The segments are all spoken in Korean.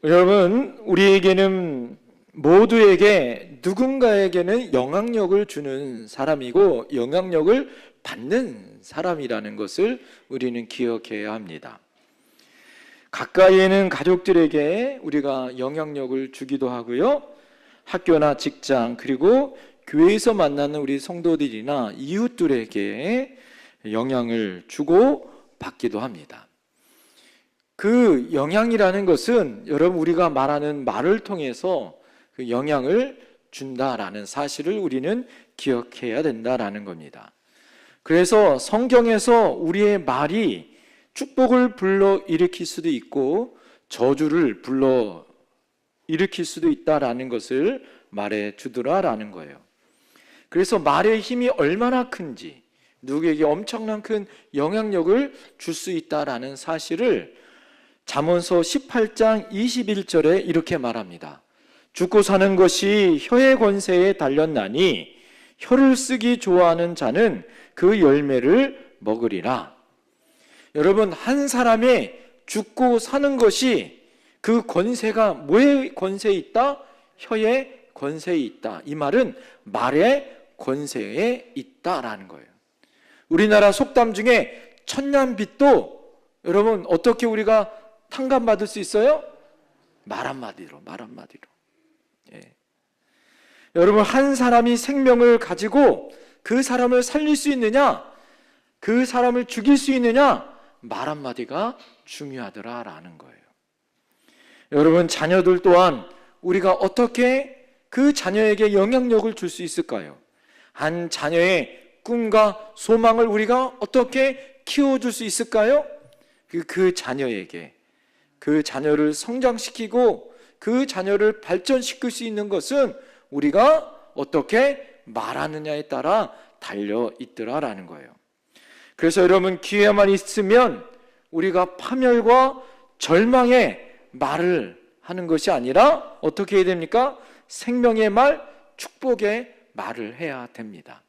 여러분, 우리에게는 모두에게 누군가에게는 영향력을 주는 사람이고 영향력을 받는 사람이라는 것을 우리는 기억해야 합니다. 가까이에는 가족들에게 우리가 영향력을 주기도 하고요, 학교나 직장 그리고 교회에서 만나는 우리 성도들이나 이웃들에게 영향을 주고 받기도 합니다. 그 영향이라는 것은 여러분, 우리가 말하는 말을 통해서 그 영향을 준다라는 사실을 우리는 기억해야 된다라는 겁니다. 그래서 성경에서 우리의 말이 축복을 불러일으킬 수도 있고 저주를 불러일으킬 수도 있다라는 것을 말해 주더라라는 거예요. 그래서 말의 힘이 얼마나 큰지, 누구에게 엄청난 큰 영향력을 줄 수 있다라는 사실을 잠언서 18장 21절에 이렇게 말합니다. 죽고 사는 것이 혀의 권세에 달렸나니 혀를 쓰기 좋아하는 자는 그 열매를 먹으리라. 여러분, 한 사람의 죽고 사는 것이 그 권세가 뭐의 권세에 있다? 혀의 권세에 있다. 이 말은 말의 권세에 있다라는 거예요. 우리나라 속담 중에 천냥빚도 여러분 어떻게 우리가 탕감받을 수 있어요? 말 한마디로. 예. 여러분, 한 사람이 생명을 가지고 그 사람을 살릴 수 있느냐, 그 사람을 죽일 수 있느냐, 말 한마디가 중요하더라라는 거예요. 여러분, 자녀들 또한 우리가 어떻게 그 자녀에게 영향력을 줄 수 있을까요? 한 자녀의 꿈과 소망을 우리가 어떻게 키워줄 수 있을까요? 그 자녀에게, 그 자녀를 성장시키고 그 자녀를 발전시킬 수 있는 것은 우리가 어떻게 말하느냐에 따라 달려 있더라라는 거예요. 그래서 여러분, 기회만 있으면 우리가 파멸과 절망의 말을 하는 것이 아니라 어떻게 해야 됩니까? 생명의 말, 축복의 말을 해야 됩니다.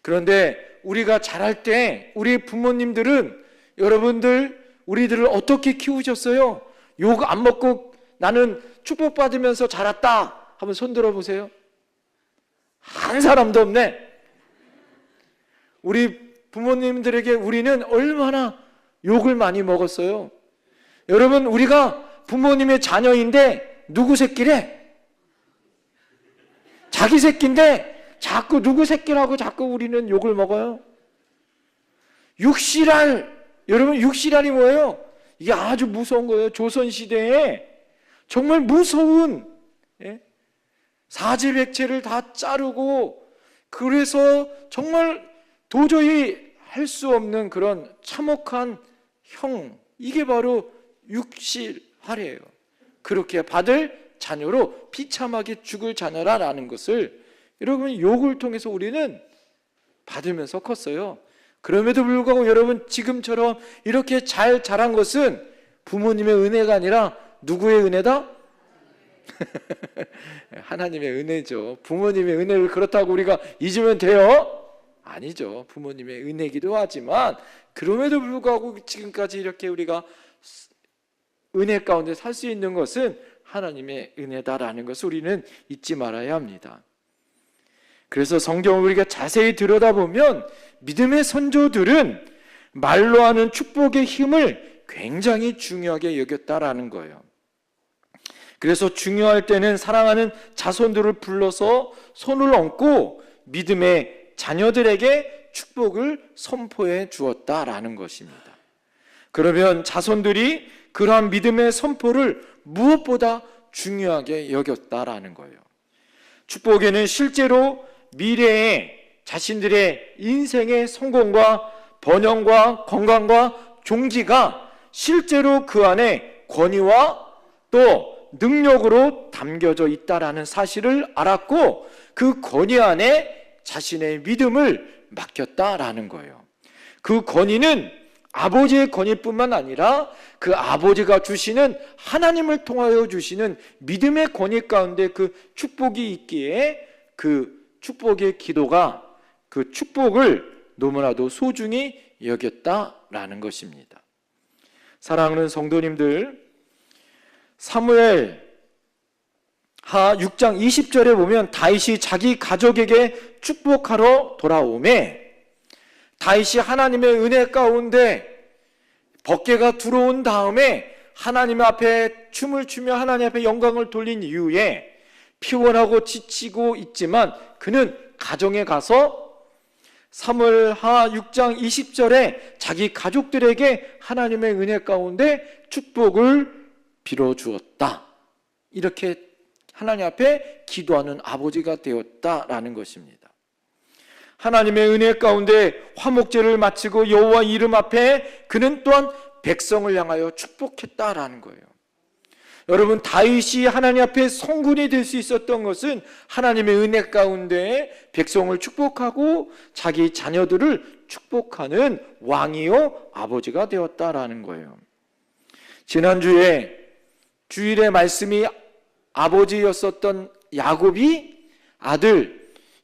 그런데 우리가 자랄 때 우리 부모님들은 여러분들 우리들을 어떻게 키우셨어요? 욕 안 먹고 나는 축복받으면서 자랐다 한번 손 들어보세요. 한 사람도 없네. 우리 부모님들에게 우리는 얼마나 욕을 많이 먹었어요. 여러분, 우리가 부모님의 자녀인데 누구 새끼래? 자기 새끼인데 자꾸 누구 새끼라고 자꾸 우리는 욕을 먹어요. 육실알, 여러분, 육실알이 뭐예요? 이게 아주 무서운 거예요. 조선시대에 정말 무서운 사지백체를 다 자르고, 그래서 정말 도저히 할 수 없는 그런 참혹한 형, 이게 바로 육실알이에요. 그렇게 받을 자녀로 비참하게 죽을 자녀라는 것을 여러분, 욕을 통해서 우리는 받으면서 컸어요. 그럼에도 불구하고 여러분, 지금처럼 이렇게 잘 자란 것은 부모님의 은혜가 아니라 누구의 은혜다? 하나님의 은혜죠. 부모님의 은혜를 그렇다고 우리가 잊으면 돼요? 아니죠. 부모님의 은혜이기도 하지만 그럼에도 불구하고 지금까지 이렇게 우리가 은혜 가운데 살 수 있는 것은 하나님의 은혜다라는 것을 우리는 잊지 말아야 합니다. 그래서 성경을 우리가 자세히 들여다보면 믿음의 선조들은 말로 하는 축복의 힘을 굉장히 중요하게 여겼다라는 거예요. 그래서 중요할 때는 사랑하는 자손들을 불러서 손을 얹고 믿음의 자녀들에게 축복을 선포해 주었다라는 것입니다. 그러면 자손들이 그러한 믿음의 선포를 무엇보다 중요하게 여겼다라는 거예요. 축복에는 실제로 미래에 자신들의 인생의 성공과 번영과 건강과 종지가 실제로 그 안에 권위와 또 능력으로 담겨져 있다라는 사실을 알았고, 그 권위 안에 자신의 믿음을 맡겼다라는 거예요. 그 권위는 아버지의 권위뿐만 아니라 그 아버지가 주시는, 하나님을 통하여 주시는 믿음의 권위 가운데 그 축복이 있기에 그 축복의 기도가 그 축복을 너무나도 소중히 여겼다라는 것입니다. 사랑하는 성도님들, 사무엘 하 6장 20절에 보면 다윗이 자기 가족에게 축복하러 돌아오매 다윗이 하나님의 은혜 가운데 법궤가 들어온 다음에 하나님 앞에 춤을 추며 하나님 앞에 영광을 돌린 이후에 피곤하고 지치고 있지만 그는 가정에 가서 사무엘하 6장 20절에 자기 가족들에게 하나님의 은혜 가운데 축복을 빌어주었다. 이렇게 하나님 앞에 기도하는 아버지가 되었다라는 것입니다. 하나님의 은혜 가운데 화목제를 마치고 여호와 이름 앞에 그는 또한 백성을 향하여 축복했다라는 거예요. 여러분, 다윗이 하나님 앞에 성군이 될 수 있었던 것은 하나님의 은혜 가운데 백성을 축복하고 자기 자녀들을 축복하는 왕이요 아버지가 되었다라는 거예요. 지난주에 주일의 말씀이 아버지였었던 야곱이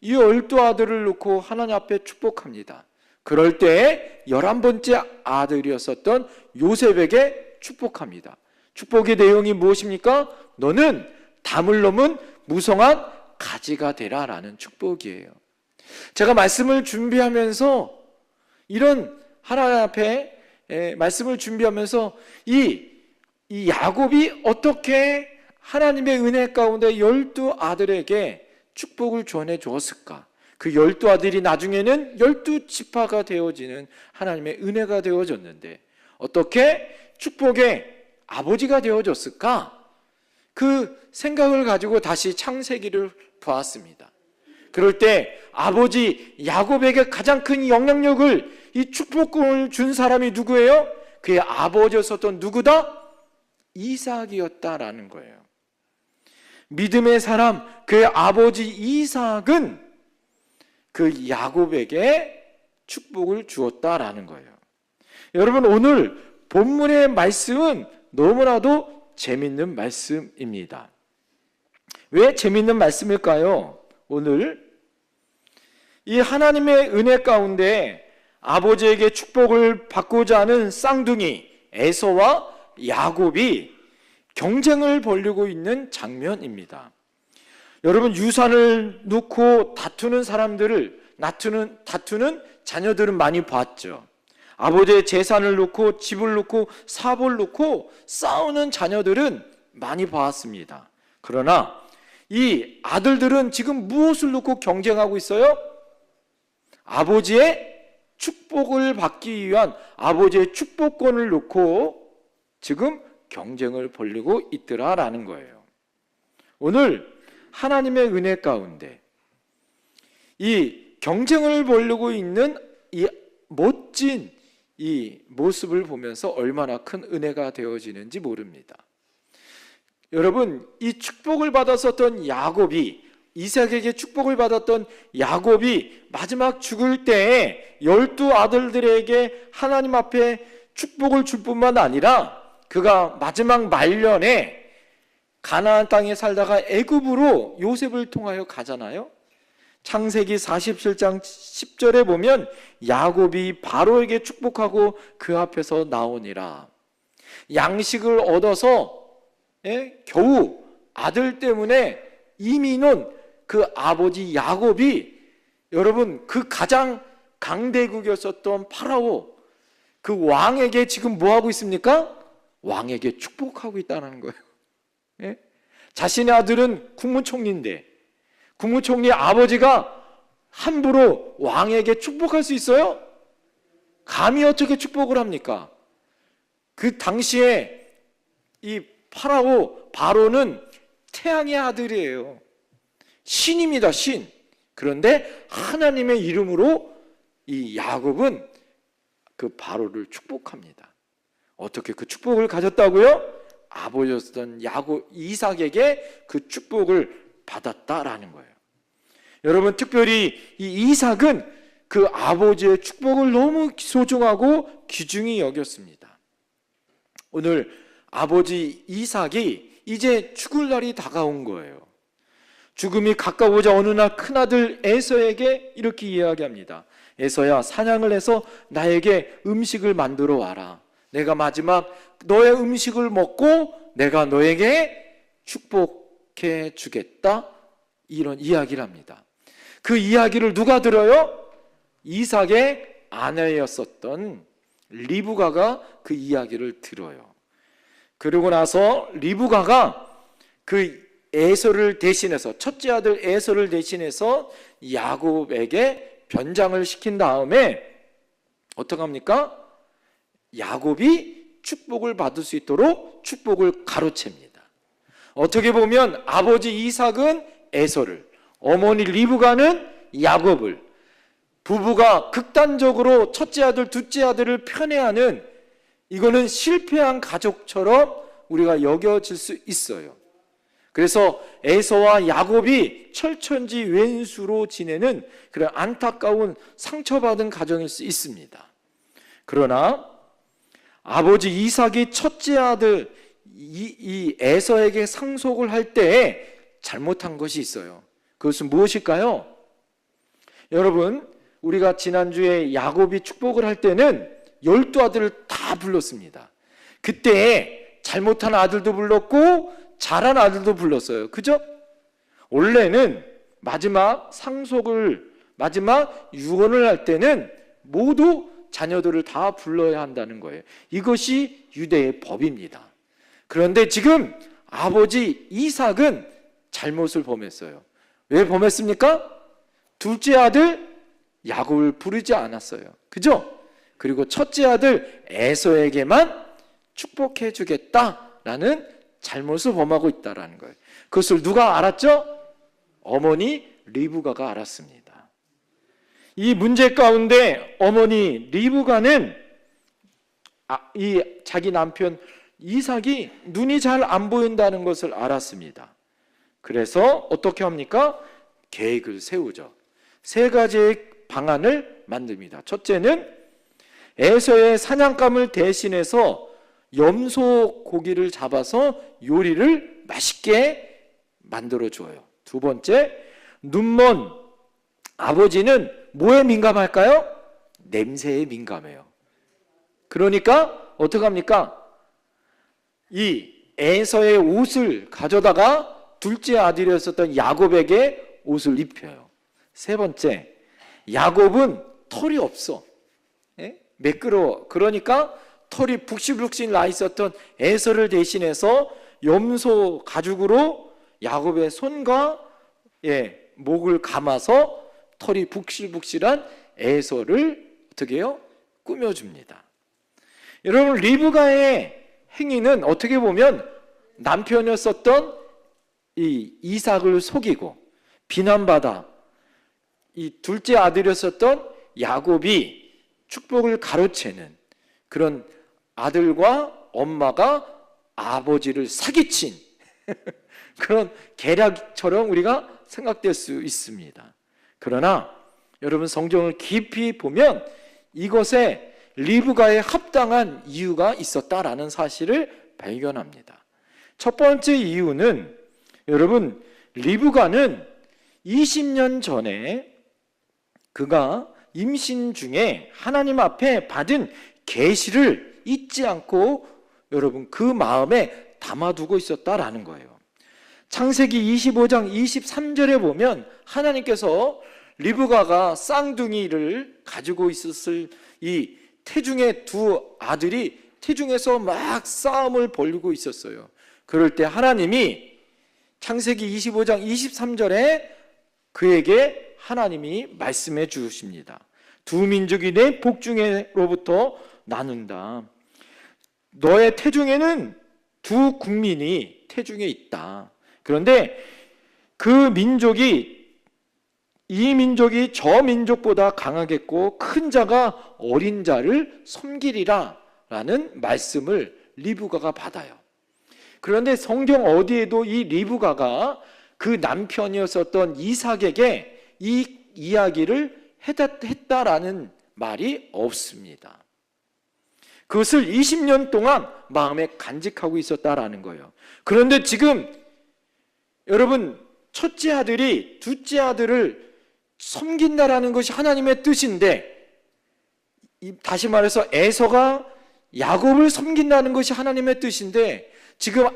이 12아들을 놓고 하나님 앞에 축복합니다. 그럴 때 11번째 아들이었었던 요셉에게 축복합니다. 축복의 내용이 무엇입니까? 너는 담을 넘은 무성한 가지가 되라라는 축복이에요. 제가 말씀을 준비하면서 이런 하나님 앞에 말씀을 준비하면서 이 야곱이 어떻게 하나님의 은혜 가운데 12아들에게 축복을 전해 주었을까? 그 12아들이 나중에는 12지파가 되어지는 하나님의 은혜가 되어졌는데 어떻게 축복의 아버지가 되어졌을까? 그 생각을 가지고 다시 창세기를 보았습니다. 그럴 때 아버지 야곱에게 가장 큰 영향력을 이 축복을 준 사람이 누구예요? 그의 아버지였었던 누구다? 이삭이었다라는 거예요. 믿음의 사람, 그의 아버지 이삭은 그 야곱에게 축복을 주었다라는 거예요. 여러분, 오늘 본문의 말씀은 너무나도 재밌는 말씀입니다. 왜 재밌는 말씀일까요? 오늘 이 하나님의 은혜 가운데 아버지에게 축복을 받고자 하는 쌍둥이 에서와 야곱이 경쟁을 벌이고 있는 장면입니다. 여러분, 유산을 놓고 다투는 사람들을 다투는 자녀들은 많이 봤죠. 아버지의 재산을 놓고 집을 놓고 사업을 놓고 싸우는 자녀들은 많이 봤습니다. 그러나 이 아들들은 지금 무엇을 놓고 경쟁하고 있어요? 아버지의 축복을 받기 위한 아버지의 축복권을 놓고 지금 경쟁을 벌이고 있더라라는 거예요. 오늘 하나님의 은혜 가운데 이 경쟁을 벌이고 있는 이 멋진 이 모습을 보면서 얼마나 큰 은혜가 되어지는지 모릅니다. 여러분, 이 축복을 받았었던 야곱이, 이삭에게 축복을 받았던 야곱이 마지막 죽을 때에 12아들들에게 하나님 앞에 축복을 줄 뿐만 아니라 그가 마지막 말년에 가나안 땅에 살다가 애굽으로 요셉을 통하여 가잖아요. 창세기 47장 10절에 보면 야곱이 바로에게 축복하고 그 앞에서 나오니라. 양식을 얻어서 겨우 아들 때문에 이미 논 그 아버지 야곱이, 여러분, 그 가장 강대국이었었던 파라오 그 왕에게 지금 뭐하고 있습니까? 왕에게 축복하고 있다는 거예요. 예? 자신의 아들은 국무총리인데 국무총리 아버지가 함부로 왕에게 축복할 수 있어요? 감히 어떻게 축복을 합니까? 그 당시에 이 바로는 태양의 아들이에요. 신입니다, 신. 그런데 하나님의 이름으로 이 야곱은 그 바로를 축복합니다. 어떻게 그 축복을 가졌다고요? 아버지였던 이삭에게 그 축복을 받았다라는 거예요. 여러분, 특별히 이 이삭은 그 아버지의 축복을 너무 소중하고 귀중히 여겼습니다. 오늘 아버지 이삭이 이제 죽을 날이 다가온 거예요. 죽음이 가까우자 어느 날 큰아들 에서에게 이렇게 이야기합니다. 에서야, 사냥을 해서 나에게 음식을 만들어 와라. 내가 마지막 너의 음식을 먹고 내가 너에게 축복해 주겠다, 이런 이야기를 합니다. 그 이야기를 누가 들어요? 이삭의 아내였었던 리브가가 그 이야기를 들어요. 그러고 나서 리브가가 그 에서를 대신해서, 첫째 아들 에서를 대신해서 야곱에게 변장을 시킨 다음에 어떻게 합니까? 야곱이 축복을 받을 수 있도록 축복을 가로챕니다. 어떻게 보면 아버지 이삭은 에서를, 어머니 리브가는 야곱을, 부부가 극단적으로 첫째 아들, 둘째 아들을 편애하는, 이거는 실패한 가족처럼 우리가 여겨질 수 있어요. 그래서 에서와 야곱이 철천지 왼수로 지내는 그런 안타까운 상처받은 가정일 수 있습니다. 그러나 아버지 이삭이 첫째 아들 이 에서에게 상속을 할 때에 잘못한 것이 있어요. 그것은 무엇일까요? 여러분, 우리가 지난주에 야곱이 축복을 할 때는 12아들을 다 불렀습니다. 그때 잘못한 아들도 불렀고 잘한 아들도 불렀어요. 그죠? 원래는 마지막 상속을, 마지막 유언을 할 때는 모두 자녀들을 다 불러야 한다는 거예요. 이것이 유대의 법입니다. 그런데 지금 아버지 이삭은 잘못을 범했어요. 왜 범했습니까? 둘째 아들 야곱을 부르지 않았어요. 그죠? 그리고 첫째 아들 에서에게만 축복해 주겠다라는 잘못을 범하고 있다라는 거예요. 그것을 누가 알았죠? 어머니 리브가가 알았습니다. 이 문제 가운데 어머니 리브가는 이 자기 남편 이삭이 눈이 잘 안 보인다는 것을 알았습니다. 그래서 어떻게 합니까? 계획을 세우죠. 세 가지의 방안을 만듭니다. 첫째는 에서의 사냥감을 대신해서 염소 고기를 잡아서 요리를 맛있게 만들어줘요. 두 번째, 눈먼 아버지는 뭐에 민감할까요? 냄새에 민감해요. 그러니까 어떻게 합니까? 이 에서의 옷을 가져다가 둘째 아들이었었던 야곱에게 옷을 입혀요. 세 번째, 야곱은 털이 없어. 매끄러워. 그러니까 털이 북실북실 나 있었던 에서를 대신해서 염소 가죽으로 야곱의 손과 목을 감아서 털이 북실북실한 에서를 어떻게 해요? 꾸며줍니다. 여러분, 리브가의 행위는 어떻게 보면 남편이었었던 이 이삭을 속이고 비난받아 이 둘째 아들이었었던 야곱이 축복을 가로채는 그런 아들과 엄마가 아버지를 사기친 그런 계략처럼 우리가 생각될 수 있습니다. 그러나 여러분, 성경을 깊이 보면 이것에 리브가의 합당한 이유가 있었다라는 사실을 발견합니다. 첫 번째 이유는 여러분, 리브가는 20년 전에 그가 임신 중에 하나님 앞에 받은 계시를 잊지 않고 여러분 그 마음에 담아두고 있었다라는 거예요. 창세기 25장 23절에 보면 하나님께서 리브가가 쌍둥이를 가지고 있었을 이 태중의 두 아들이 태중에서 막 싸움을 벌이고 있었어요. 그럴 때 하나님이 창세기 25장 23절에 그에게 하나님이 말씀해 주십니다. 두 민족이 내 복중에로부터 나눈다. 너의 태중에는 두 국민이 태중에 있다. 그런데 이 민족이 저 민족보다 강하겠고 큰 자가 어린 자를 섬기리라 라는 말씀을 리브가가 받아요. 그런데 성경 어디에도 이 리브가가 그 남편이었었던 이삭에게 이 이야기를 했다라는 말이 없습니다. 그것을 20년 동안 마음에 간직하고 있었다라는 거예요. 그런데 지금 여러분, 첫째 아들이 둘째 아들을 섬긴다라는 것이 하나님의 뜻인데, 다시 말해서 에서가 야곱을 섬긴다는 것이 하나님의 뜻인데 지금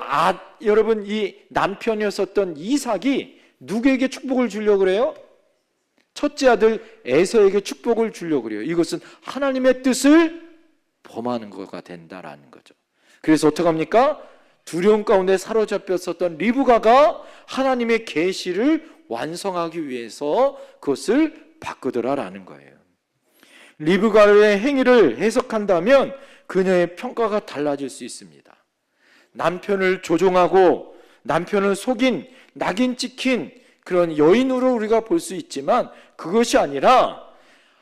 여러분 이 남편이었었던 이삭이 누구에게 축복을 주려고 그래요? 첫째 아들 에서에게 축복을 주려고 그래요. 이것은 하나님의 뜻을 범하는 것가 된다라는 거죠. 그래서 어떻게 합니까? 두려움 가운데 사로잡혔었던 리브가가 하나님의 계시를 완성하기 위해서 그것을 바꾸더라라는 거예요. 리브가의 행위를 해석한다면 그녀의 평가가 달라질 수 있습니다. 남편을 조종하고 남편을 속인 낙인 찍힌 그런 여인으로 우리가 볼 수 있지만 그것이 아니라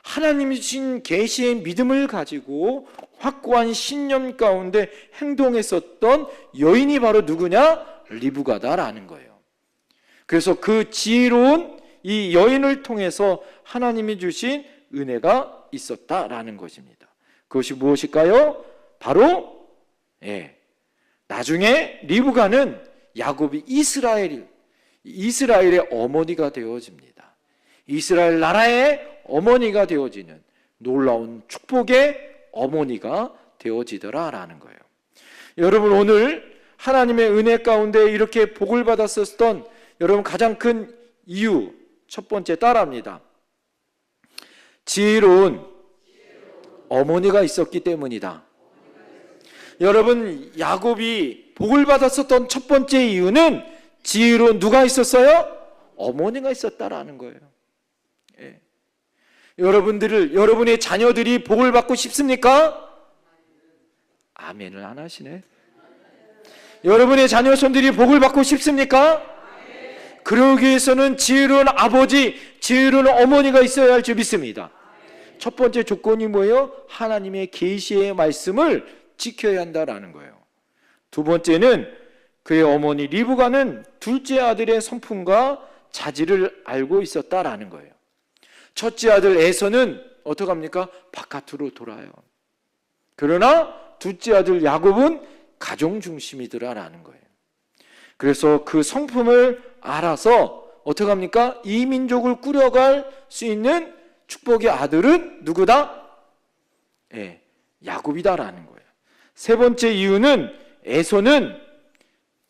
하나님이 주신 계시의 믿음을 가지고 확고한 신념 가운데 행동했었던 여인이 바로 누구냐? 리브가다라는 거예요. 그래서 그 지혜로운 이 여인을 통해서 하나님이 주신 은혜가 있었다라는 것입니다. 그것이 무엇일까요? 바로 나중에 리브가는 야곱이 이스라엘의 어머니가 되어집니다. 이스라엘 나라의 어머니가 되어지는 놀라운 축복의 어머니가 되어지더라라는 거예요. 여러분 오늘 하나님의 은혜 가운데 이렇게 복을 받았었던 여러분 가장 큰 이유 첫 번째 따라합니다. 지혜로운 어머니가 있었기 때문이다. 여러분 야곱이 복을 받았었던 첫 번째 이유는 지혜로운 누가 있었어요? 어머니가 있었다라는 거예요. 여러분의 자녀들이 복을 받고 싶습니까? 아멘을 안 하시네. 여러분의 자녀 손들이 복을 받고 싶습니까? 그러기 위해서는 지혜로운 아버지, 지혜로운 어머니가 있어야 할 줄 믿습니다. 첫 번째 조건이 뭐예요? 하나님의 계시의 말씀을 지켜야 한다라는 거예요. 두 번째는 그의 어머니 리브가는 둘째 아들의 성품과 자질을 알고 있었다라는 거예요. 첫째 아들 에서는 어떻게 합니까? 바깥으로 돌아요. 그러나 둘째 아들 야곱은 가정 중심이더라라는 거예요. 그래서 그 성품을 알아서 어떻게 합니까? 이 민족을 꾸려갈 수 있는 축복의 아들은 누구다? 야곱이다라는 거예요. 세 번째 이유는 에서는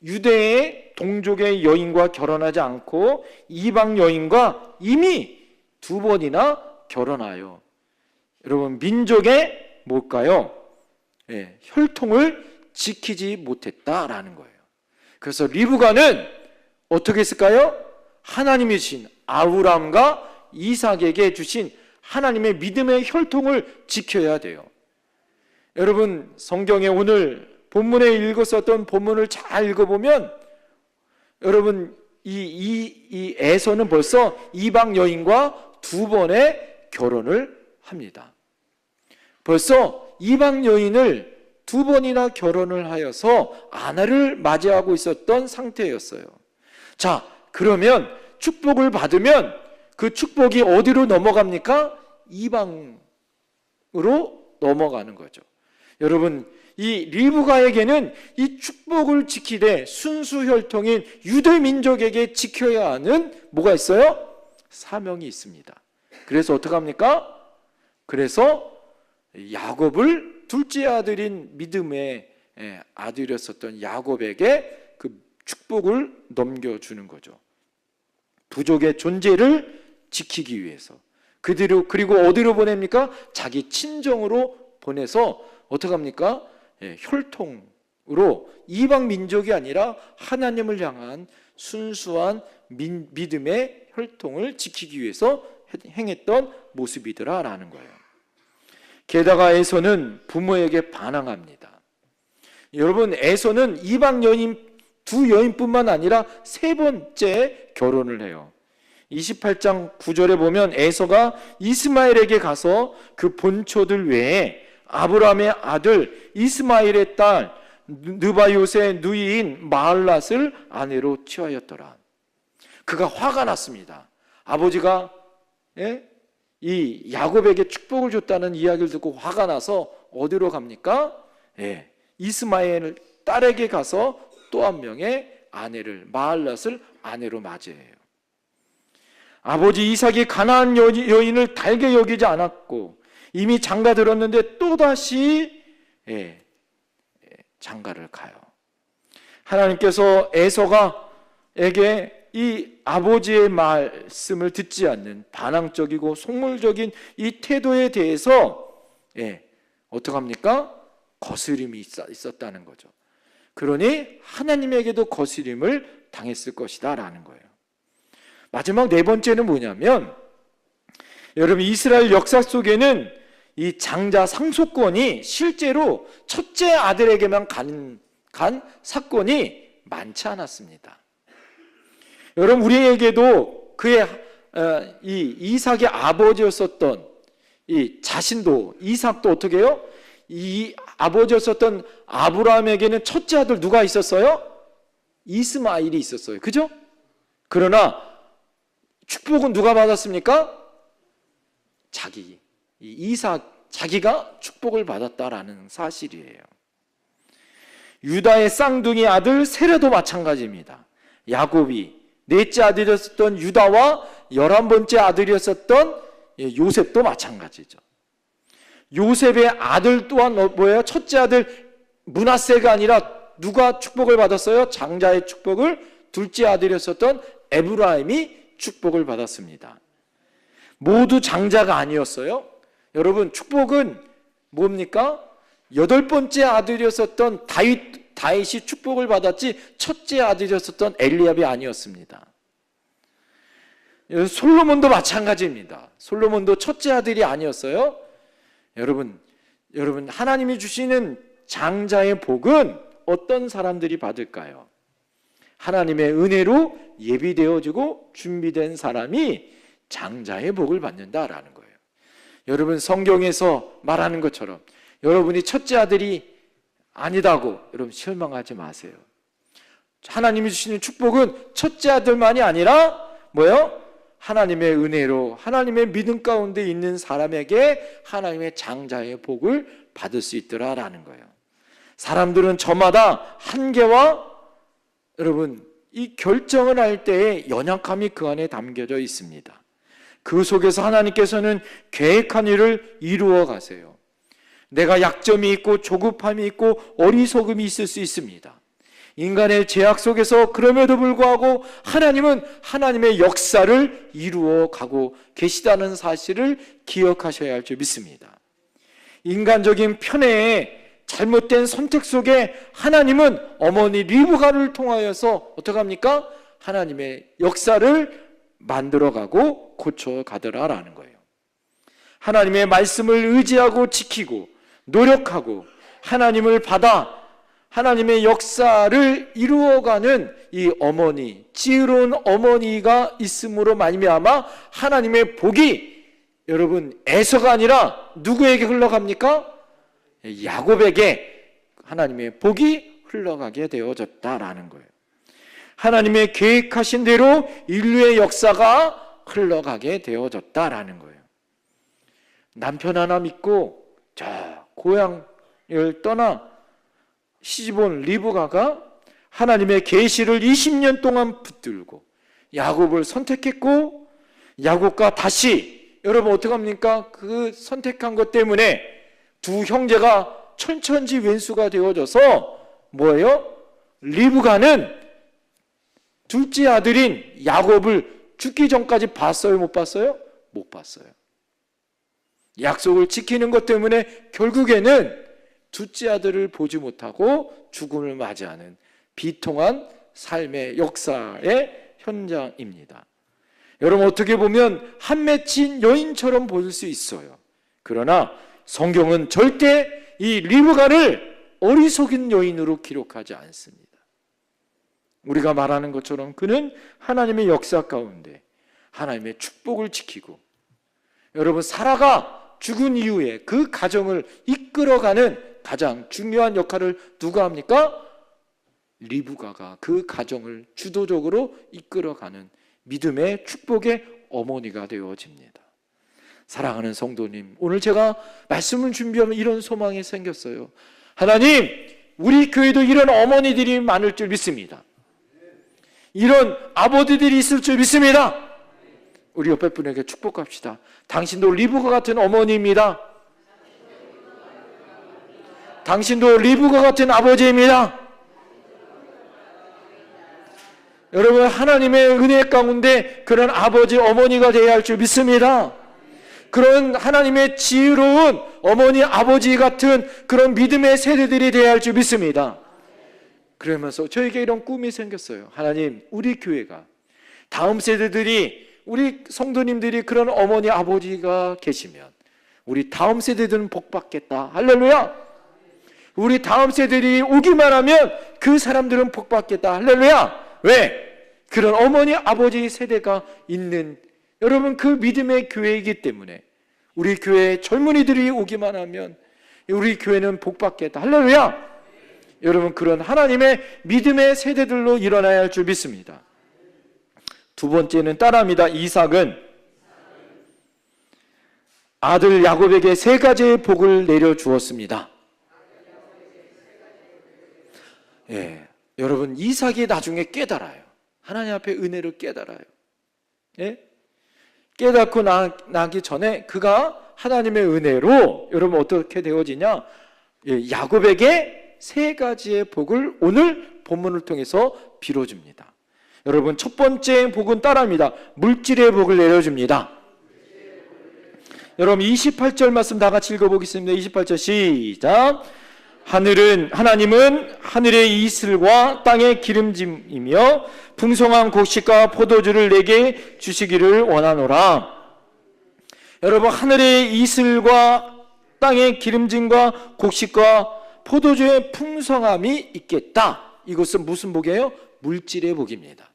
유대의 동족의 여인과 결혼하지 않고 이방 여인과 이미 두 번이나 결혼하여 여러분 민족의 뭘까요? 혈통을 지키지 못했다라는 거예요. 그래서 리브가는 어떻게 했을까요? 하나님이 주신 아브라함과 이삭에게 주신 하나님의 믿음의 혈통을 지켜야 돼요. 여러분 성경에 오늘 본문에 읽었었던 본문을 잘 읽어보면 여러분 이 에서는 벌써 이방 여인과 두 번의 결혼을 합니다. 벌써 이방 여인을 두 번이나 결혼을 하여서 아내를 맞이하고 있었던 상태였어요. 자, 그러면 축복을 받으면 그 축복이 어디로 넘어갑니까? 이방으로 넘어가는 거죠. 여러분 이 리브가에게는 이 축복을 지키되 순수 혈통인 유대 민족에게 지켜야 하는 뭐가 있어요? 사명이 있습니다. 그래서 어떻게 합니까? 그래서 야곱을 둘째 아들인 믿음의 아들이었었던 야곱에게 그 축복을 넘겨주는 거죠. 부족의 존재를 지키기 위해서 그리고 어디로 보냅니까? 자기 친정으로 보내서 어떻게 합니까? 혈통으로 이방 민족이 아니라 하나님을 향한 순수한 믿음의 혈통을 지키기 위해서 행했던 모습이더라라는 거예요. 게다가 에서는 부모에게 반항합니다. 여러분 에서는 이방 여인 두 여인뿐만 아니라 세 번째 결혼을 해요. 28장 9절에 보면 에서가 이스마엘에게 가서 그 본초들 외에 아브라함의 아들 이스마엘의 딸 느바요의 누이인 마할랏을 아내로 취하였더라. 그가 화가 났습니다. 아버지가 이 야곱에게 축복을 줬다는 이야기를 듣고 화가 나서 어디로 갑니까? 이스마엘 딸에게 가서 또 한 명의 아내를 마할랏을 아내로 맞이해요. 아버지 이삭이 가나안 여인을 달게 여기지 않았고 이미 장가들었는데 또다시 장가를 가요. 하나님께서 에서가에게 이 아버지의 말씀을 듣지 않는 반항적이고 속물적인 이 태도에 대해서 어떻게 합니까? 거스림이 있었다는 거죠. 그러니 하나님에게도 거스림을 당했을 것이다 라는 거예요. 마지막 네 번째는 뭐냐면, 여러분, 이스라엘 역사 속에는 이 장자 상속권이 실제로 첫째 아들에게만 간 사건이 많지 않았습니다. 여러분, 우리에게도 그의 이 이삭의 아버지였었던 이 자신도, 이삭도 어떻게 해요? 이 아버지였었던 아브라함에게는 첫째 아들 누가 있었어요? 이스마엘이 있었어요. 그죠? 그러나 축복은 누가 받았습니까? 자기가 축복을 받았다라는 사실이에요. 유다의 쌍둥이 아들 세레도 마찬가지입니다. 야곱이 넷째 아들이었던 유다와 11번째 아들이었던 요셉도 마찬가지죠. 요셉의 아들 또한 뭐예요? 첫째 아들 므낫세가 아니라 누가 축복을 받았어요? 장자의 축복을 둘째 아들이었던 에브라임이 축복을 받았습니다. 모두 장자가 아니었어요. 여러분, 축복은 뭡니까? 8번째 아들이었던 다윗이 축복을 받았지 첫째 아들이었던 엘리압이 아니었습니다. 솔로몬도 마찬가지입니다. 솔로몬도 첫째 아들이 아니었어요. 여러분, 하나님이 주시는 장자의 복은 어떤 사람들이 받을까요? 하나님의 은혜로 예비되어지고 준비된 사람이 장자의 복을 받는다라는 거예요. 여러분, 성경에서 말하는 것처럼 여러분이 첫째 아들이 아니다고 여러분 실망하지 마세요. 하나님이 주시는 축복은 첫째 아들만이 아니라 뭐예요? 하나님의 은혜로 하나님의 믿음 가운데 있는 사람에게 하나님의 장자의 복을 받을 수 있더라라는 거예요. 사람들은 저마다 한계와 여러분 이 결정을 할 때의 연약함이 그 안에 담겨져 있습니다. 그 속에서 하나님께서는 계획한 일을 이루어 가세요. 내가 약점이 있고 조급함이 있고 어리석음이 있을 수 있습니다. 인간의 죄악 속에서 그럼에도 불구하고 하나님은 하나님의 역사를 이루어 가고 계시다는 사실을 기억하셔야 할 줄 믿습니다. 인간적인 편애의 잘못된 선택 속에 하나님은 어머니 리브가를 통하여서 어떻게 합니까? 하나님의 역사를 만들어가고 고쳐가더라라는 거예요. 하나님의 말씀을 의지하고 지키고 노력하고 하나님을 받아 하나님의 역사를 이루어가는 이 어머니, 지혜로운 어머니가 있음으로 말미암아 하나님의 복이 여러분 에서가 아니라 누구에게 흘러갑니까? 야곱에게 하나님의 복이 흘러가게 되어졌다라는 거예요. 하나님의 계획하신 대로 인류의 역사가 흘러가게 되어졌다라는 거예요. 남편 하나 믿고 저 고향을 떠나 시집온 리브가가 하나님의 계시를 20년 동안 붙들고 야곱을 선택했고, 야곱과 다시 여러분 어떻게 합니까? 그 선택한 것 때문에 두 형제가 천천지 왼수가 되어져서 뭐예요? 리브가는 둘째 아들인 야곱을 죽기 전까지 봤어요? 못 봤어요? 못 봤어요. 약속을 지키는 것 때문에 결국에는 둘째 아들을 보지 못하고 죽음을 맞이하는 비통한 삶의 역사의 현장입니다. 여러분 어떻게 보면 한 맺힌 여인처럼 보일 수 있어요. 그러나 성경은 절대 이 리브가를 어리석은 여인으로 기록하지 않습니다. 우리가 말하는 것처럼 그는 하나님의 역사 가운데 하나님의 축복을 지키고, 여러분 사라가 죽은 이후에 그 가정을 이끌어가는 가장 중요한 역할을 누가 합니까? 리브가가 그 가정을 주도적으로 이끌어가는 믿음의 축복의 어머니가 되어집니다. 사랑하는 성도님, 오늘 제가 말씀을 준비하면 이런 소망이 생겼어요. 하나님, 우리 교회도 이런 어머니들이 많을 줄 믿습니다. 이런 아버지들이 있을 줄 믿습니다. 우리 옆에 분에게 축복합시다. 당신도 리브가 같은 어머니입니다. 당신도 리브가 같은 아버지입니다. 여러분, 하나님의 은혜 가운데 그런 아버지, 어머니가 되어야 할 줄 믿습니다. 그런 하나님의 지혜로운 어머니, 아버지 같은 그런 믿음의 세대들이 되어야 할 줄 믿습니다. 그러면서 저에게 이런 꿈이 생겼어요. 하나님, 우리 교회가 다음 세대들이, 우리 성도님들이 그런 어머니, 아버지가 계시면 우리 다음 세대들은 복받겠다. 할렐루야. 우리 다음 세대들이 오기만 하면 그 사람들은 복받겠다. 할렐루야. 왜? 그런 어머니, 아버지 세대가 있는, 여러분, 그 믿음의 교회이기 때문에 우리 교회에 젊은이들이 오기만 하면 우리 교회는 복받겠다. 할렐루야. 여러분, 그런 하나님의 믿음의 세대들로 일어나야 할 줄 믿습니다. 두 번째는 따라합니다. 이삭은 아들 야곱에게 세 가지의 복을 내려주었습니다. 예, 여러분, 이삭이 나중에 깨달아요. 하나님 앞에 은혜를 깨달아요. 예? 깨닫고 나기 전에 그가 하나님의 은혜로, 여러분, 어떻게 되어지냐? 예, 야곱에게 세 가지의 복을 오늘 본문을 통해서 빌어줍니다. 여러분, 첫 번째 복은 따라합니다. 물질의 복을 내려줍니다. 여러분, 28절 말씀 다 같이 읽어보겠습니다. 28절 시작. 하나님은 하늘의 이슬과 땅의 기름짐이며 풍성한 곡식과 포도주를 내게 주시기를 원하노라. 여러분, 하늘의 이슬과 땅의 기름짐과 곡식과 포도주의 풍성함이 있겠다. 이것은 무슨 복이에요? 물질의 복입니다.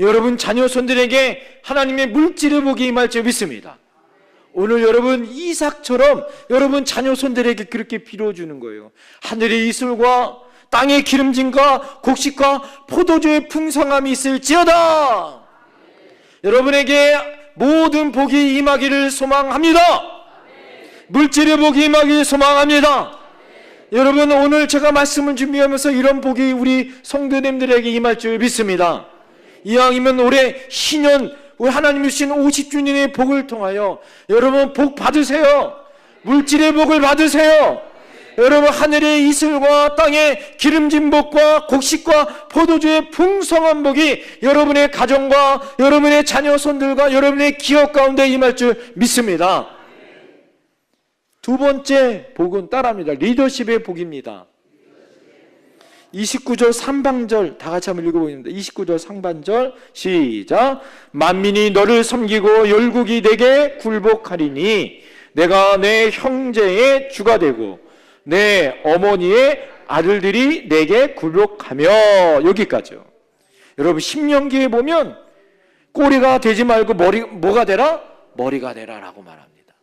여러분, 자녀손들에게 하나님의 물질의 복이 임할 줄 믿습니다. 오늘 여러분, 이삭처럼 여러분 자녀손들에게 그렇게 빌어주는 거예요. 하늘의 이슬과 땅의 기름짐과 곡식과 포도주의 풍성함이 있을지어다. 여러분에게 모든 복이 임하기를 소망합니다. 물질의 복이 임하기를 소망합니다. 여러분, 오늘 제가 말씀을 준비하면서 이런 복이 우리 성도님들에게 임할 줄 믿습니다. 이왕이면 올해 신년, 우리 하나님이 주신 50주년의 복을 통하여 여러분 복 받으세요. 물질의 복을 받으세요. 여러분, 하늘의 이슬과 땅의 기름진 복과 곡식과 포도주의 풍성한 복이 여러분의 가정과 여러분의 자녀손들과 여러분의 기업 가운데 임할 줄 믿습니다. 두 번째 복은 따라합니다. 리더십의 복입니다. 29절 상반절 다 같이 한번 읽어보겠습니다. 29절 상반절 시작. 만민이 너를 섬기고 열국이 내게 굴복하리니 내가 내 형제의 주가 되고 내 어머니의 아들들이 내게 굴복하며. 여기까지요. 여러분, 신명기에 보면 꼬리가 되지 말고 뭐가 되라? 머리가 되라라고 말합니다.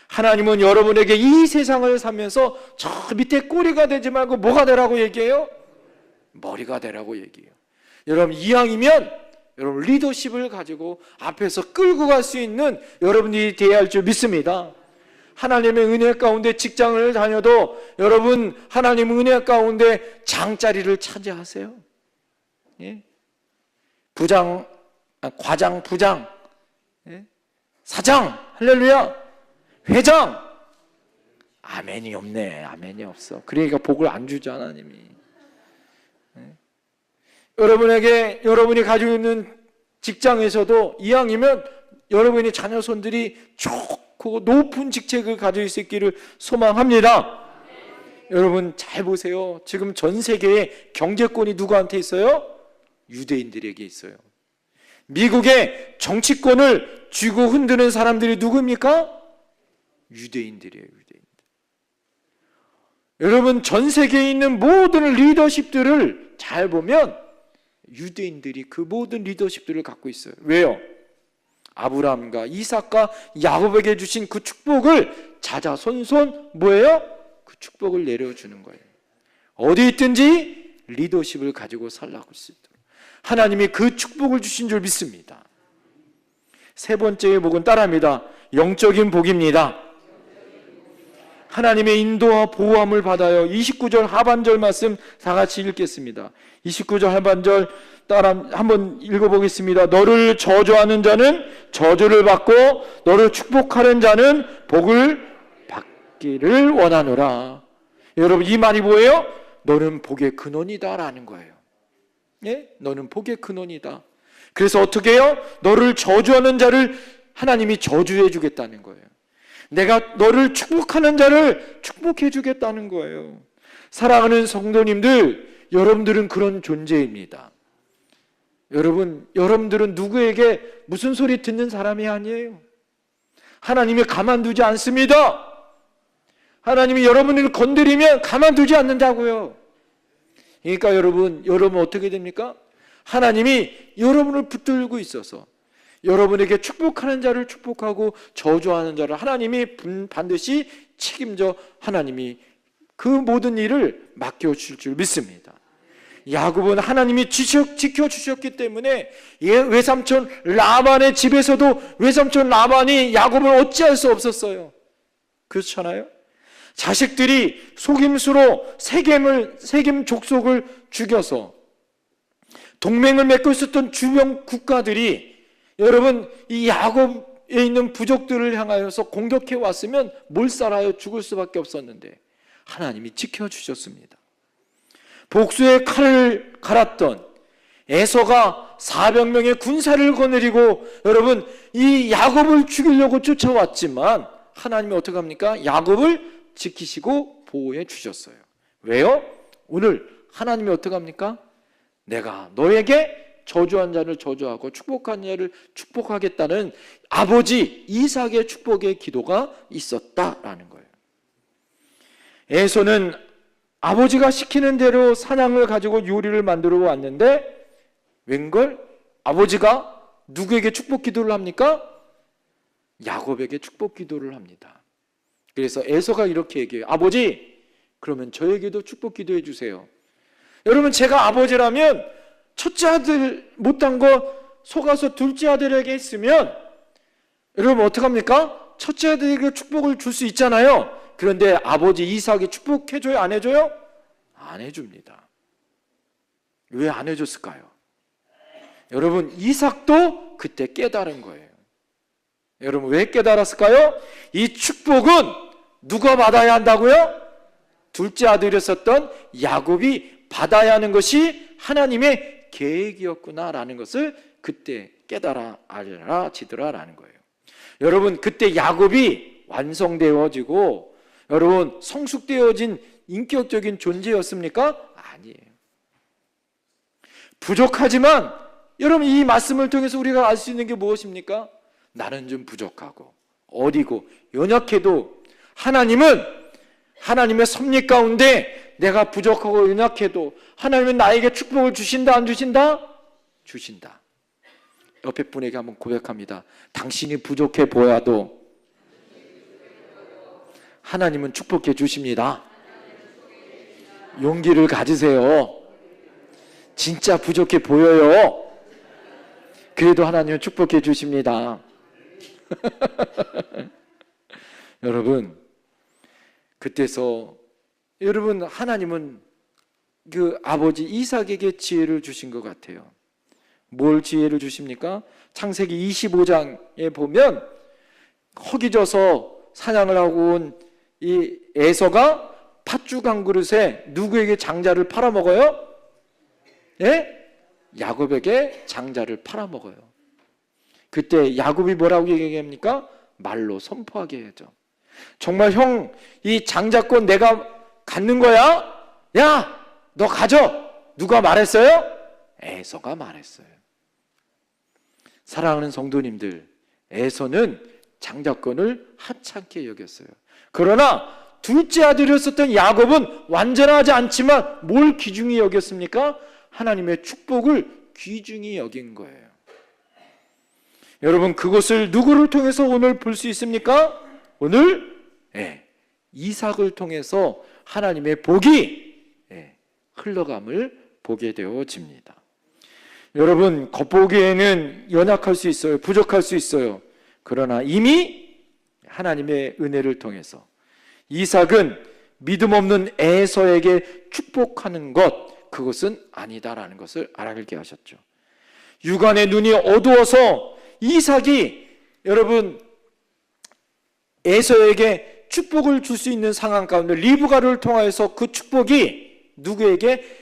하나님은 여러분에게 이 세상을 살면서 저 밑에 꼬리가 되지 말고 뭐가 되라고 얘기해요? 머리가 되라고 얘기해요. 여러분, 이왕이면 여러분 리더십을 가지고 앞에서 끌고 갈 수 있는 여러분이 되어야 할 줄 믿습니다. 하나님의 은혜 가운데 직장을 다녀도 여러분 하나님 은혜 가운데 장자리를 차지하세요. 예? 과장, 부장, 예? 사장, 할렐루야, 회장. 아멘이 없네. 아멘이 없어. 그러니까 복을 안 주죠, 하나님이. 여러분에게 여러분이 가지고 있는 직장에서도 이왕이면 여러분의 자녀손들이 좋고 높은 직책을 가질 수 있기를 소망합니다. 여러분, 잘 보세요. 지금 전 세계의 경제권이 누구한테 있어요? 유대인들에게 있어요. 미국의 정치권을 쥐고 흔드는 사람들이 누구입니까? 유대인들이에요. 유대인들. 여러분, 전 세계에 있는 모든 리더십들을 잘 보면 유대인들이 그 모든 리더십들을 갖고 있어요. 왜요? 아브라함과 이삭과 야곱에게 주신 그 축복을 자자손손 뭐예요? 그 축복을 내려주는 거예요. 어디 있든지 리더십을 가지고 살라고 수 있도록 하나님이 그 축복을 주신 줄 믿습니다. 세 번째의 복은 따라합니다. 영적인 복입니다. 하나님의 인도와 보호함을 받아요. 29절 하반절 말씀 다 같이 읽겠습니다. 29절 하반절 따라 한번 읽어보겠습니다. 너를 저주하는 자는 저주를 받고 너를 축복하는 자는 복을 받기를 원하노라. 여러분, 이 말이 뭐예요? 너는 복의 근원이다 라는 거예요. 예? 너는 복의 근원이다. 그래서 어떻게 해요? 너를 저주하는 자를 하나님이 저주해 주겠다는 거예요. 내가 너를 축복하는 자를 축복해 주겠다는 거예요. 사랑하는 성도님들, 여러분들은 그런 존재입니다. 여러분들은 누구에게 무슨 소리 듣는 사람이 아니에요. 하나님이 가만두지 않습니다. 하나님이 여러분을 건드리면 가만두지 않는다고요. 그러니까 여러분 어떻게 됩니까? 하나님이 여러분을 붙들고 있어서 여러분에게 축복하는 자를 축복하고 저주하는 자를 하나님이 반드시 책임져 하나님이 그 모든 일을 맡겨주실 줄 믿습니다. 야곱은 하나님이 지켜주셨기 때문에 외삼촌 라반의 집에서도 외삼촌 라반이 야곱을 어찌할 수 없었어요. 그렇잖아요. 자식들이 속임수로 세겜 족속을 죽여서 동맹을 맺고 있었던 주변 국가들이 여러분 이 야곱에 있는 부족들을 향하여서 공격해 왔으면 몰살하여 죽을 수밖에 없었는데 하나님이 지켜주셨습니다. 복수의 칼을 갈았던 에서가 400명의 군사를 거느리고 여러분 이 야곱을 죽이려고 쫓아왔지만 하나님이 어떻게 합니까? 야곱을 지키시고 보호해 주셨어요. 왜요? 오늘 하나님이 어떻게 합니까? 내가 너에게 저주한 자를 저주하고 축복한 자를 축복하겠다는 아버지 이삭의 축복의 기도가 있었다라는 거예요. 에서는 아버지가 시키는 대로 사냥을 가지고 요리를 만들어 왔는데 웬걸? 아버지가 누구에게 축복 기도를 합니까? 야곱에게 축복 기도를 합니다. 그래서 에서가 이렇게 얘기해요. 아버지, 그러면 저에게도 축복 기도해 주세요. 여러분, 제가 아버지라면 첫째 아들 못한 거 속아서 둘째 아들에게 했으면 여러분 어떡합니까? 첫째 아들에게 축복을 줄 수 있잖아요. 그런데 아버지 이삭이 축복해줘요? 안 해줘요? 안 해줍니다. 왜 안 해줬을까요? 여러분, 이삭도 그때 깨달은 거예요. 여러분, 왜 깨달았을까요? 이 축복은 누가 받아야 한다고요? 둘째 아들이었었던 야곱이 받아야 하는 것이 하나님의 계획이었구나라는 것을 그때 깨달아 알아지더라라는 거예요. 여러분, 그때 야곱이 완성되어지고 여러분 성숙되어진 인격적인 존재였습니까? 아니에요. 부족하지만 여러분 이 말씀을 통해서 우리가 알 수 있는 게 무엇입니까? 나는 좀 부족하고 어리고 연약해도 하나님은 하나님의 섭리 가운데 내가 부족하고 연약해도 하나님은 나에게 축복을 주신다 안 주신다? 주신다. 옆에 분에게 한번 고백합니다. 당신이 부족해 보여도 하나님은 축복해 주십니다. 용기를 가지세요. 진짜 부족해 보여요. 그래도 하나님은 축복해 주십니다. 여러분, 그때서 여러분 하나님은 그 아버지 이삭에게 지혜를 주신 것 같아요. 뭘 지혜를 주십니까? 창세기 25장에 보면 허기져서 사냥을 하고 온 이 에서가 팥죽 한 그릇에 누구에게 장자를 팔아먹어요? 예? 야곱에게 장자를 팔아먹어요. 그때 야곱이 뭐라고 얘기합니까? 말로 선포하게 해야죠. 정말 형, 이 장자권 내가 갖는 거야? 야, 너 가져. 누가 말했어요? 에서가 말했어요. 사랑하는 성도님들, 에서는 장자권을 하찮게 여겼어요. 그러나 둘째 아들이었었던 야곱은 완전하지 않지만 뭘 귀중히 여겼습니까? 하나님의 축복을 귀중히 여긴 거예요. 여러분, 그것을 누구를 통해서 오늘 볼 수 있습니까? 오늘 이삭을 통해서 하나님의 복이 흘러감을 보게 되어집니다. 여러분, 겉보기에는 연약할 수 있어요. 부족할 수 있어요. 그러나 이미 하나님의 은혜를 통해서 이삭은 믿음 없는 에서에게 축복하는 것, 그것은 아니다라는 것을 알게 하셨죠. 육안의 눈이 어두워서 이삭이 여러분 에서에게 축복을 줄 수 있는 상황 가운데 리브가를 통하여서 그 축복이 누구에게?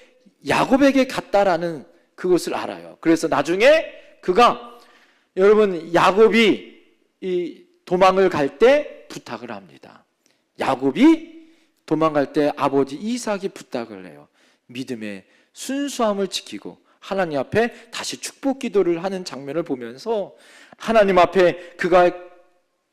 야곱에게 갔다라는 그것을 알아요. 그래서 나중에 그가, 여러분, 야곱이 이 도망을 갈 때 부탁을 합니다. 야곱이 도망갈 때 아버지 이삭이 부탁을 해요. 믿음의 순수함을 지키고 하나님 앞에 다시 축복 기도를 하는 장면을 보면서 하나님 앞에 그가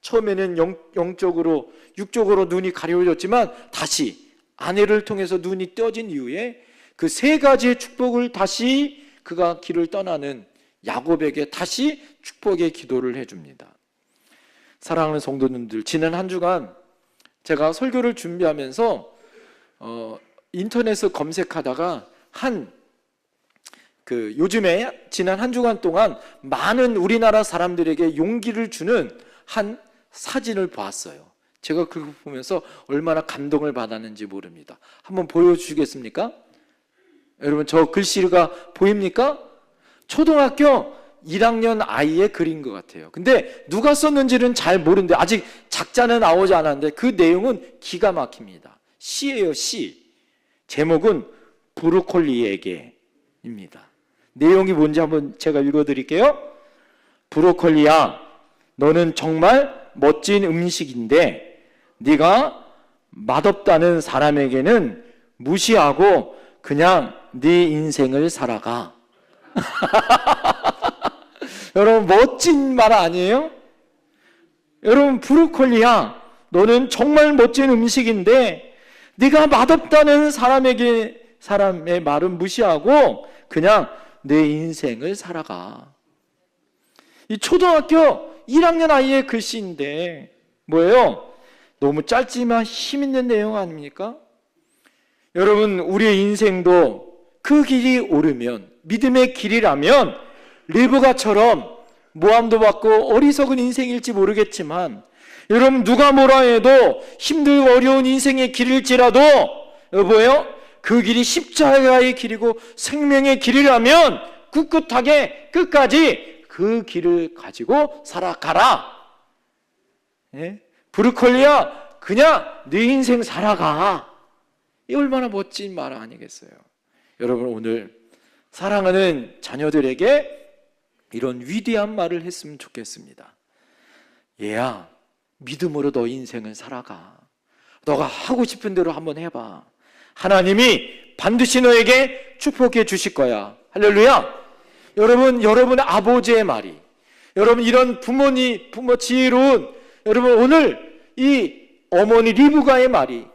처음에는 영적으로, 육적으로 눈이 가려워졌지만 다시 아내를 통해서 눈이 떠진 이후에 그 세 가지의 축복을 다시 그가 길을 떠나는 야곱에게 다시 축복의 기도를 해줍니다. 사랑하는 성도님들, 지난 한 주간 제가 설교를 준비하면서 인터넷을 검색하다가 요즘에 지난 한 주간 동안 많은 우리나라 사람들에게 용기를 주는 한 사진을 봤어요. 제가 그걸 보면서 얼마나 감동을 받았는지 모릅니다. 한번 보여주시겠습니까? 여러분, 저 글씨가 보입니까? 초등학교 1학년 아이의 글인 것 같아요. 근데 누가 썼는지는 잘 모르는데, 아직 작자는 나오지 않았는데 그 내용은 기가 막힙니다. 시예요, 시. 제목은 브로콜리에게입니다. 내용이 뭔지 한번 제가 읽어드릴게요. 브로콜리야, 너는 정말 멋진 음식인데 네가 맛없다는 사람에게는 무시하고 그냥 네 인생을 살아가. 여러분, 멋진 말 아니에요? 여러분, 브로콜리야, 너는 정말 멋진 음식인데 네가 맛없다는 사람의 말은 무시하고 그냥 내 인생을 살아가. 이 초등학교 1학년 아이의 글씨인데 뭐예요? 너무 짧지만 힘 있는 내용 아닙니까? 여러분, 우리의 인생도 그 길이 오르면, 믿음의 길이라면 리브가처럼 모함도 받고 어리석은 인생일지 모르겠지만, 여러분, 누가 뭐라 해도 힘들고 어려운 인생의 길일지라도 뭐예요? 그 길이 십자가의 길이고 생명의 길이라면 꿋꿋하게 끝까지 그 길을 가지고 살아가라. 예? 브로콜리야, 그냥 네 인생 살아가. 이 얼마나 멋진 말 아니겠어요? 여러분, 오늘 사랑하는 자녀들에게 이런 위대한 말을 했으면 좋겠습니다. 얘야, 믿음으로 너 인생을 살아가. 너가 하고 싶은 대로 한번 해봐. 하나님이 반드시 너에게 축복해 주실 거야. 할렐루야. 여러분 아버지의 말이, 여러분 이런 부모 지혜로운, 여러분 오늘 이 어머니 리브가의 말이,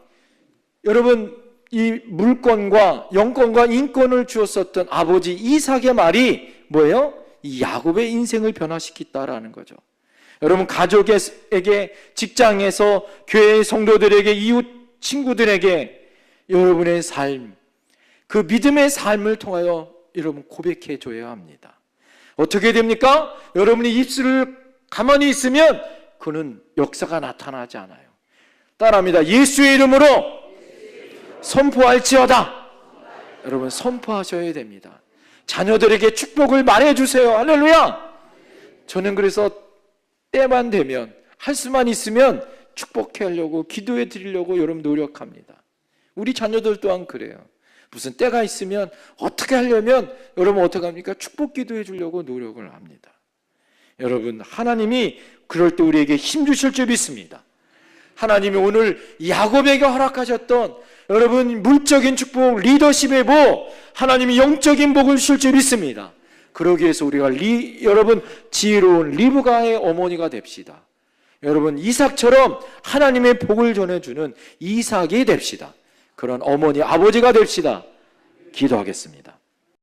여러분 이 물권과 영권과 인권을 주었었던 아버지 이삭의 말이 뭐예요? 이 야곱의 인생을 변화시켰다라는 거죠. 여러분, 가족에게, 직장에서, 교회의 성도들에게, 이웃 친구들에게 여러분의 삶, 그 믿음의 삶을 통하여 여러분 고백해 줘야 합니다. 어떻게 됩니까? 여러분이 입술을 가만히 있으면 그는 역사가 나타나지 않아요. 따라합니다. 예수의 이름으로 선포할지어다. 여러분, 선포하셔야 됩니다. 자녀들에게 축복을 말해주세요. 할렐루야. 저는 그래서 때만 되면, 할 수만 있으면 축복해 하려고, 기도해 드리려고 여러분 노력합니다. 우리 자녀들 또한 그래요. 무슨 때가 있으면 어떻게 하려면 여러분 어떻게 합니까? 축복 기도해 주려고 노력을 합니다. 여러분, 하나님이 그럴 때 우리에게 힘 주실 줄 믿습니다. 하나님이 오늘 야곱에게 허락하셨던 여러분 물적인 축복, 리더십의 복, 하나님이 영적인 복을 주실 줄 믿습니다. 그러기 위해서 우리가 여러분 지혜로운 리브가의 어머니가 됩시다. 여러분, 이삭처럼 하나님의 복을 전해주는 이삭이 됩시다. 그런 어머니, 아버지가 됩시다. 기도하겠습니다.